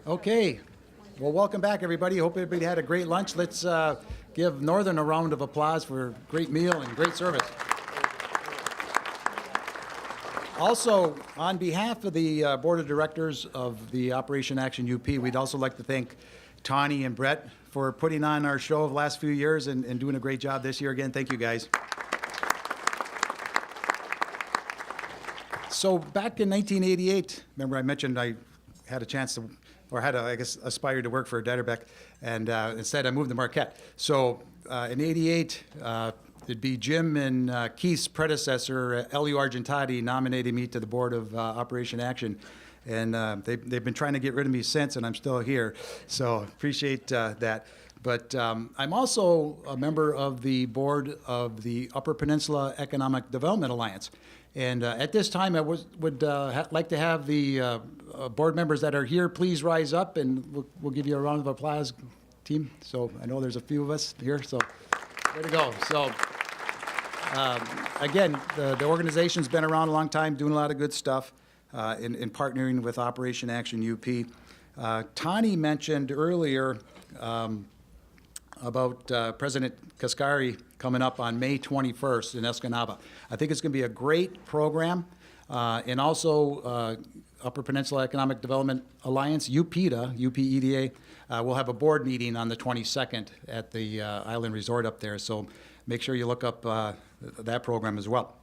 Okay, well, welcome back, everybody. Hope everybody had a great lunch. Let's give Northern a round of applause for a great meal and great service. Also, on behalf of the Board of Directors of the Operation Action UP, we'd also like to thank Tawny and Brett for putting on our show of the last few years and doing a great job this year again. Thank you, guys. So back in 1988, remember I mentioned I had a chance to, or had, I guess, aspired to work for Detterbeck, and instead I moved to Marquette. So in '88, it'd be Jim and Keith's predecessor, Elio Argentati, nominated me to the board of Operation Action. And they've been trying to get rid of me since, and I'm still here. So appreciate that. But I'm also a member of the board of the Upper Peninsula Economic Development Alliance. And at this time, I would like to have the board members that are here please rise up, and we'll give you a round of applause, team. So I know there's a few of us here, so way to go. So again, the organization's been around a long time, doing a lot of good stuff in partnering with Operation Action UP. Tani mentioned earlier about President Kaskari coming up on May 21st in Escanaba. I think it's going to be a great program. And also Upper Peninsula Economic Development Alliance, UPEDA, will have a board meeting on the 22nd at the Island Resort up there. So make sure you look up that program as well.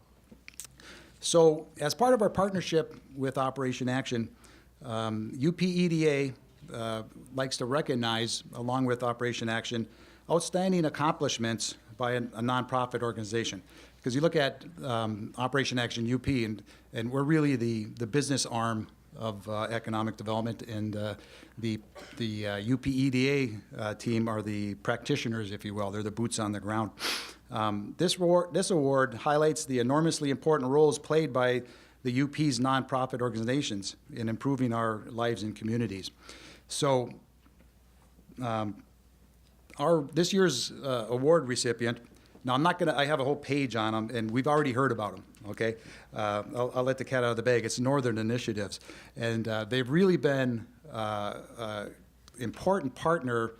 So as part of our partnership with Operation Action, UPEDA likes to recognize, along with Operation Action, outstanding accomplishments by a nonprofit organization. Because you look at Operation Action UP, and we're really the business arm of economic development, and the UPEDA team are the practitioners, if you will. They're the boots on the ground. This award highlights the enormously important roles played by the UP's nonprofit organizations in improving our lives and communities. So this year's award recipient, now I have a whole page on them, and we've already heard about them, okay? I'll let the cat out of the bag. It's Nothern Initiatives, and they've really been important partner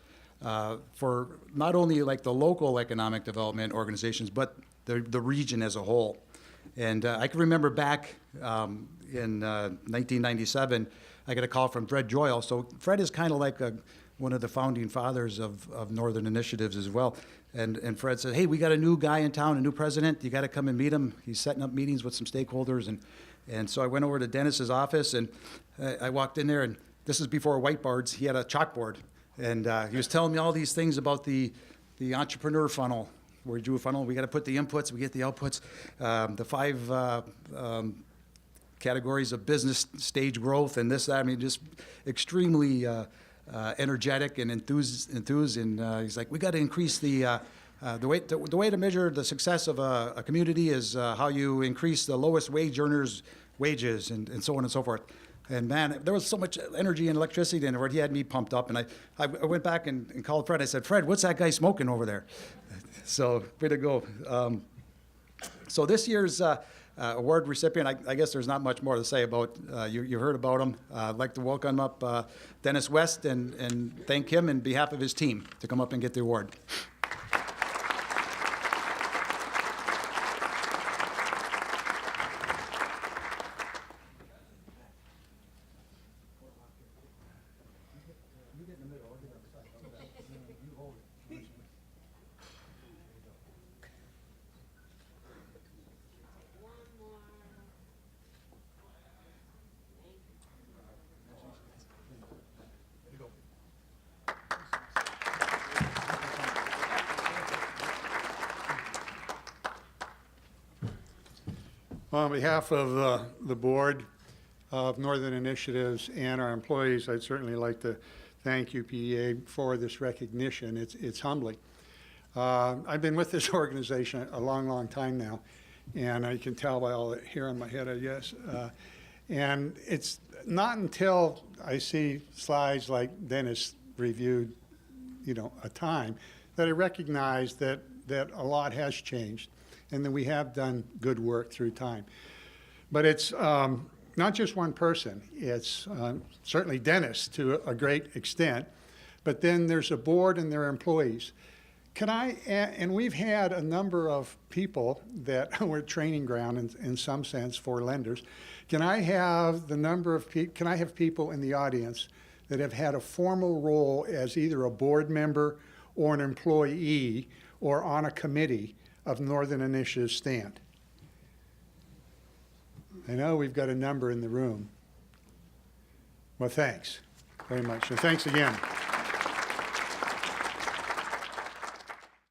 for not only like the local economic development organizations, but the region as a whole. And I can remember back in 1997, I got a call from Fred Joyle. So Fred is kind of like one of the founding fathers of Nothern Initiatives as well. And Fred said, hey, we got a new guy in town, a new president. You got to come and meet him. He's setting up meetings with some stakeholders. And so I went over to Dennis's office, and I walked in there, and this is before whiteboards. He had a chalkboard. And he was telling me all these things about the entrepreneur funnel. Where you do a funnel, we got to put the inputs, we get the outputs, the 5 categories of business stage growth, and this, that. I mean, just extremely energetic and enthused. And he's like, we got to increase the way to measure the success of a community is how you increase the lowest wage earners' wages, and so on and so forth. And man, there was so much energy and electricity in it. He had me pumped up, and I went back and called Fred. I said, Fred, what's that guy smoking over there? So way to go. So this year's award recipient, I guess there's not much more to say about. You heard about him. I'd like to welcome up Dennis West and thank him on behalf of his team to come up and get the award. On behalf of the board of Nothern Initiatives and our employees, I'd certainly like to thank UPEA for this recognition. It's humbling. I've been with this organization a long, long time now, and I can tell by all the hair on my head, I guess. And it's not until I see slides like Dennis reviewed, a time, that I recognize that a lot has changed, and that we have done good work through time. But it's not just one person. It's certainly Dennis to a great extent, but then there's a board and their employees. And we've had a number of people that we're training ground in some sense for lenders. Can I have people in the audience that have had a formal role as either a board member or an employee or on a committee of Northern Initiative stand? I know we've got a number in the room. Well, thanks very much. So thanks again.